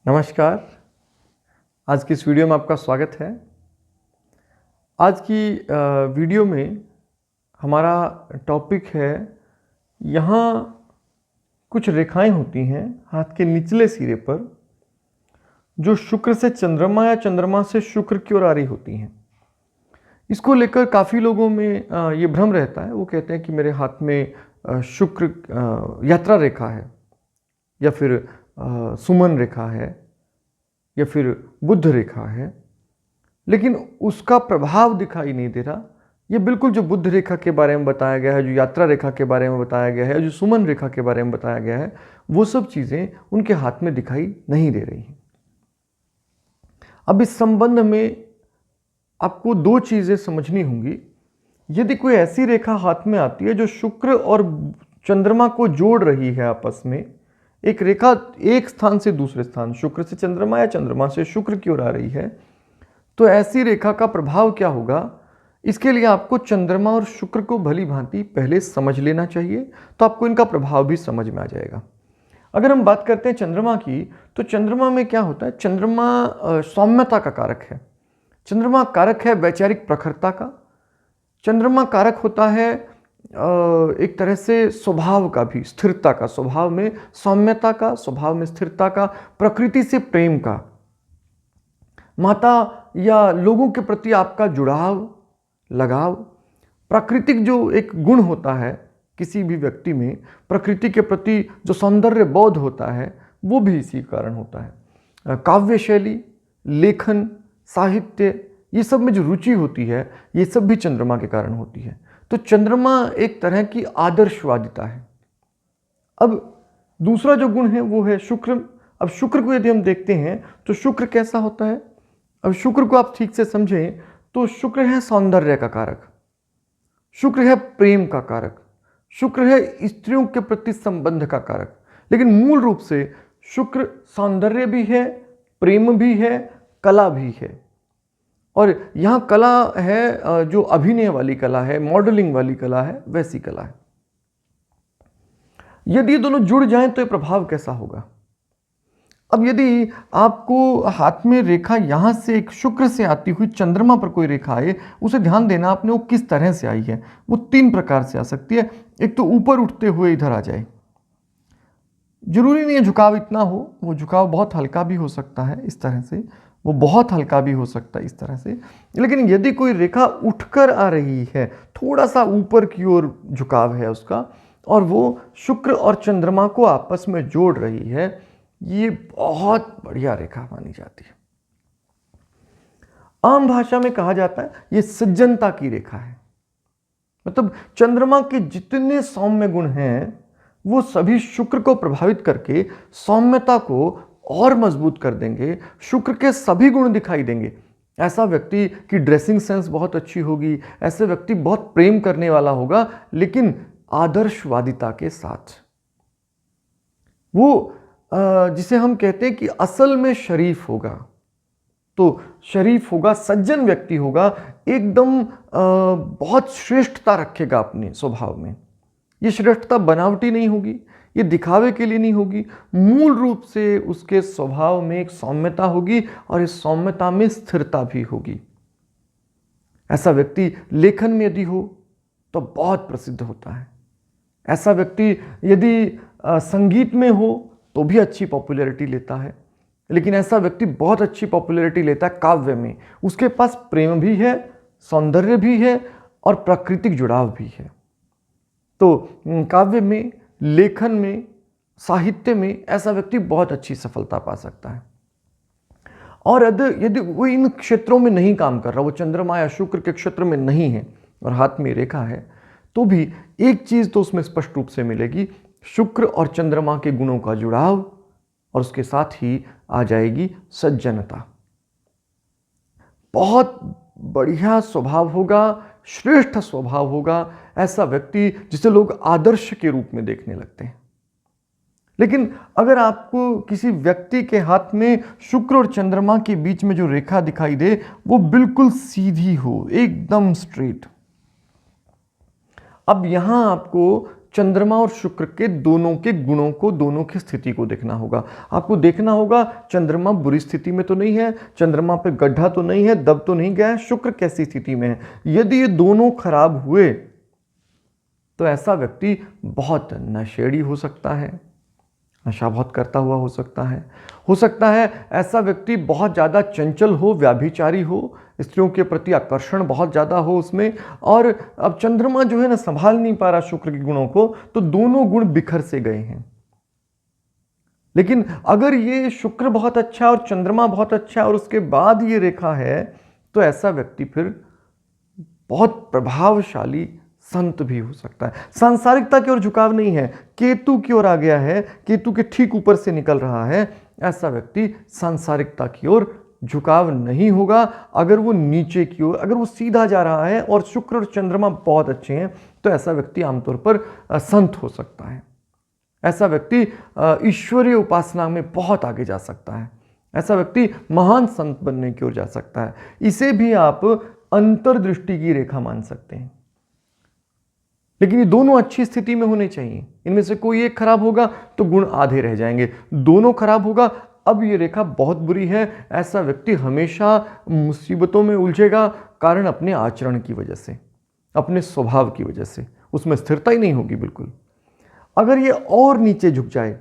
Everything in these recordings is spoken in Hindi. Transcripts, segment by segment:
नमस्कार। आज की इस वीडियो में आपका स्वागत है। आज की वीडियो में हमारा टॉपिक है, यहाँ कुछ रेखाएं होती हैं हाथ के निचले सिरे पर जो शुक्र से चंद्रमा या चंद्रमा से शुक्र की ओर आ रही होती हैं। इसको लेकर काफ़ी लोगों में ये भ्रम रहता है। वो कहते हैं कि मेरे हाथ में शुक्र यात्रा रेखा है या फिर सुमन रेखा है या फिर बुध रेखा है, लेकिन उसका प्रभाव दिखाई नहीं दे रहा। ये बिल्कुल जो बुध रेखा के बारे में बताया गया है, जो यात्रा रेखा के बारे में बताया गया है, जो सुमन रेखा के बारे में बताया गया है, वो सब चीज़ें उनके हाथ में दिखाई नहीं दे रही हैं। अब इस संबंध में आपको दो चीज़ें समझनी होंगी। यदि कोई ऐसी रेखा हाथ में आती है जो शुक्र और चंद्रमा को जोड़ रही है आपस में, एक रेखा एक स्थान से दूसरे स्थान, शुक्र से चंद्रमा या चंद्रमा से शुक्र की ओर आ रही है, तो ऐसी रेखा का प्रभाव क्या होगा, इसके लिए आपको चंद्रमा और शुक्र को भली भांति पहले समझ लेना चाहिए, तो आपको इनका प्रभाव भी समझ में आ जाएगा। अगर हम बात करते हैं चंद्रमा की, तो चंद्रमा में क्या होता है? चंद्रमा सौम्यता का कारक है। चंद्रमा कारक है वैचारिक प्रखरता का। चंद्रमा कारक होता है एक तरह से स्वभाव का भी, स्थिरता का, स्वभाव में सौम्यता का, स्वभाव में स्थिरता का, प्रकृति से प्रेम का, माता या लोगों के प्रति आपका जुड़ाव, लगाव, प्राकृतिक जो एक गुण होता है किसी भी व्यक्ति में, प्रकृति के प्रति जो सौंदर्य बोध होता है, वो भी इसी कारण होता है। काव्य शैली, लेखन, साहित्य, ये सब में जो रुचि होती है, ये सब भी चंद्रमा के कारण होती है। तो चंद्रमा एक तरह की आदर्शवादिता है। अब दूसरा जो गुण है वो है शुक्र। अब शुक्र को यदि हम देखते हैं तो शुक्र कैसा होता है? अब शुक्र को आप ठीक से समझें तो शुक्र है सौंदर्य का कारक, शुक्र है प्रेम का कारक, शुक्र है स्त्रियों के प्रति संबंध का कारक। लेकिन मूल रूप से शुक्र सौंदर्य भी है, प्रेम भी है, कला भी है। और यहाँ कला है जो अभिनय वाली कला है, मॉडलिंग वाली कला है, वैसी कला है। यदि ये दोनों जुड़ जाएं तो ये प्रभाव कैसा होगा? अब यदि आपको हाथ में रेखा यहाँ से एक शुक्र से आती हुई चंद्रमा पर कोई रेखा आए, उसे ध्यान देना आपने वो किस तरह से आई है। वो तीन प्रकार से आ सकती है। एक तो ऊपर उठते हुए इधर आ जाए, जरूरी नहीं है झुकाव इतना हो, वो झुकाव बहुत हल्का भी हो सकता है इस तरह से, वो बहुत हल्का भी हो सकता है इस तरह से। लेकिन यदि कोई रेखा उठकर आ रही है, थोड़ा सा ऊपर की ओर झुकाव है उसका, और वो शुक्र और चंद्रमा को आपस में जोड़ रही है, ये बहुत बढ़िया रेखा मानी जाती है। आम भाषा में कहा जाता है ये सज्जनता की रेखा है। मतलब चंद्रमा के जितने सौम्य गुण हैं वो सभी शुक्र को प्रभावित करके सौम्यता को और मजबूत कर देंगे, शुक्र के सभी गुण दिखाई देंगे। ऐसा व्यक्ति की ड्रेसिंग सेंस बहुत अच्छी होगी, ऐसे व्यक्ति बहुत प्रेम करने वाला होगा, लेकिन आदर्शवादिता के साथ। वो जिसे हम कहते हैं कि असल में शरीफ होगा, तो शरीफ होगा, सज्जन व्यक्ति होगा, एकदम बहुत श्रेष्ठता रखेगा अपने स्वभाव में। ये श्रेष्ठता बनावटी नहीं होगी, ये दिखावे के लिए नहीं होगी, मूल रूप से उसके स्वभाव में एक सौम्यता होगी और इस सौम्यता में स्थिरता भी होगी। ऐसा व्यक्ति लेखन में यदि हो तो बहुत प्रसिद्ध होता है। ऐसा व्यक्ति यदि संगीत में हो तो भी अच्छी पॉपुलैरिटी लेता है। लेकिन ऐसा व्यक्ति बहुत अच्छी पॉपुलैरिटी लेता है काव्य में। उसके पास प्रेम भी है, सौंदर्य भी है और प्राकृतिक जुड़ाव भी है। तो काव्य में, लेखन में, साहित्य में ऐसा व्यक्ति बहुत अच्छी सफलता पा सकता है। और यदि वो इन क्षेत्रों में नहीं काम कर रहा, वो चंद्रमा या शुक्र के क्षेत्र में नहीं है और हाथ में रेखा है, तो भी एक चीज तो उसमें स्पष्ट रूप से मिलेगी, शुक्र और चंद्रमा के गुणों का जुड़ाव, और उसके साथ ही आ जाएगी सज्जनता। बहुत बढ़िया स्वभाव होगा, श्रेष्ठ स्वभाव होगा, ऐसा व्यक्ति जिसे लोग आदर्श के रूप में देखने लगते हैं। लेकिन अगर आपको किसी व्यक्ति के हाथ में शुक्र और चंद्रमा के बीच में जो रेखा दिखाई दे वो बिल्कुल सीधी हो, एकदम स्ट्रेट, अब यहां आपको चंद्रमा और शुक्र के दोनों के गुणों को, दोनों की स्थिति को देखना होगा। आपको देखना होगा चंद्रमा बुरी स्थिति में तो नहीं है, चंद्रमा पे गड्ढा तो नहीं है, दब तो नहीं गया है, शुक्र कैसी स्थिति में है। यदि ये दोनों खराब हुए तो ऐसा व्यक्ति बहुत नशेड़ी हो सकता है, नशा बहुत करता हुआ हो सकता है ऐसा व्यक्ति बहुत ज़्यादा चंचल हो, व्याभिचारी हो, स्त्रियों के प्रति आकर्षण बहुत ज़्यादा हो उसमें। और अब चंद्रमा जो है ना संभाल नहीं पा रहा शुक्र के गुणों को, तो दोनों गुण बिखर से गए हैं। लेकिन अगर ये शुक्र बहुत अच्छा और चंद्रमा बहुत अच्छा है और उसके बाद ये रेखा है, तो ऐसा व्यक्ति फिर बहुत प्रभावशाली संत भी हो सकता है। सांसारिकता की ओर झुकाव नहीं है, केतु की ओर आ गया है, केतु के ठीक ऊपर से निकल रहा है। ऐसा व्यक्ति सांसारिकता की ओर झुकाव नहीं होगा। अगर वो नीचे की ओर, अगर वो सीधा जा रहा है और शुक्र और चंद्रमा बहुत अच्छे हैं, तो ऐसा व्यक्ति आमतौर पर संत हो सकता है। ऐसा व्यक्ति ईश्वरीय उपासना में बहुत आगे जा सकता है। ऐसा व्यक्ति महान संत बनने की ओर जा सकता है। इसे भी आप अंतर्दृष्टि की रेखा मान सकते हैं। लेकिन ये दोनों अच्छी स्थिति में होने चाहिए। इनमें से कोई एक खराब होगा तो गुण आधे रह जाएंगे, दोनों खराब होगा, अब ये रेखा बहुत बुरी है। ऐसा व्यक्ति हमेशा मुसीबतों में उलझेगा, कारण अपने आचरण की वजह से, अपने स्वभाव की वजह से। उसमें स्थिरता ही नहीं होगी बिल्कुल। अगर ये और नीचे झुक जाए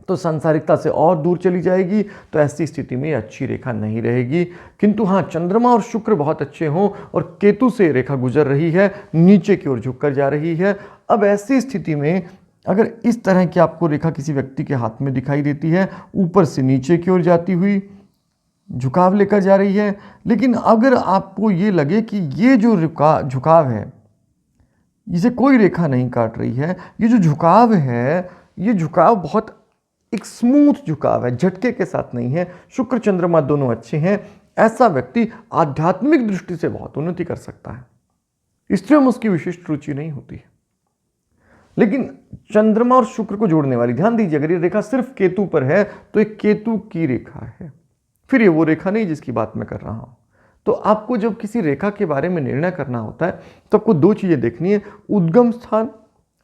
तो सांसारिकता से और दूर चली जाएगी, तो ऐसी स्थिति में अच्छी रेखा नहीं रहेगी। किंतु हाँ, चंद्रमा और शुक्र बहुत अच्छे हों और केतु से रेखा गुजर रही है, नीचे की ओर झुककर जा रही है। अब ऐसी स्थिति में अगर इस तरह की आपको रेखा किसी व्यक्ति के हाथ में दिखाई देती है, ऊपर से नीचे की ओर जाती हुई झुकाव लेकर जा रही है, लेकिन अगर आपको ये लगे कि ये जो झुकाव है, इसे कोई रेखा नहीं काट रही है, ये जो झुकाव है, ये झुकाव बहुत एक स्मूथ झुकाव है, झटके के साथ नहीं है, शुक्र चंद्रमा दोनों अच्छे हैं, ऐसा व्यक्ति आध्यात्मिक दृष्टि से बहुत उन्नति कर सकता है। स्त्रियों में उसकी विशिष्ट रुचि नहीं होती है। लेकिन चंद्रमा और शुक्र को जोड़ने वाली, ध्यान दीजिए, अगर ये रेखा सिर्फ केतु पर है तो एक केतु की रेखा है, फिर ये वो रेखा नहीं जिसकी बात मैं कर रहा हूं। तो आपको जब किसी रेखा के बारे में निर्णय करना होता है तो आपको दो चीजें देखनी है, उद्गम स्थान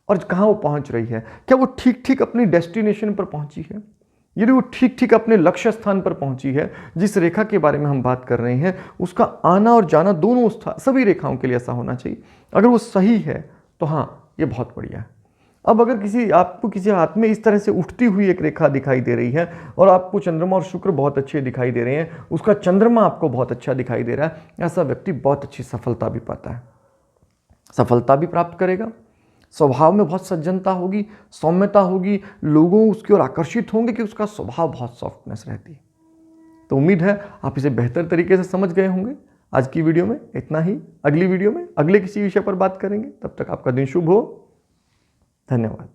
और कहाँ वो पहुंच रही है। क्या वो ठीक ठीक अपनी डेस्टिनेशन पर पहुंची है? यदि वो ठीक ठीक अपने लक्ष्य स्थान पर पहुंची है, जिस रेखा के बारे में हम बात कर रहे हैं, उसका आना और जाना दोनों सभी रेखाओं के लिए ऐसा होना चाहिए। अगर वो सही है तो हाँ, ये बहुत बढ़िया है। अब अगर आपको किसी हाथ में इस तरह से उठती हुई एक रेखा दिखाई दे रही है और आपको चंद्रमा और शुक्र बहुत अच्छे दिखाई दे रहे हैं, उसका चंद्रमा आपको बहुत अच्छा दिखाई दे रहा है, ऐसा व्यक्ति बहुत अच्छी सफलता भी पाता है, सफलता भी प्राप्त करेगा। स्वभाव में बहुत सज्जनता होगी, सौम्यता होगी, लोगों उसकी ओर आकर्षित होंगे कि उसका स्वभाव बहुत सॉफ्टनेस रहती है। तो उम्मीद है आप इसे बेहतर तरीके से समझ गए होंगे। आज की वीडियो में इतना ही। अगली वीडियो में अगले किसी विषय पर बात करेंगे। तब तक आपका दिन शुभ हो। धन्यवाद।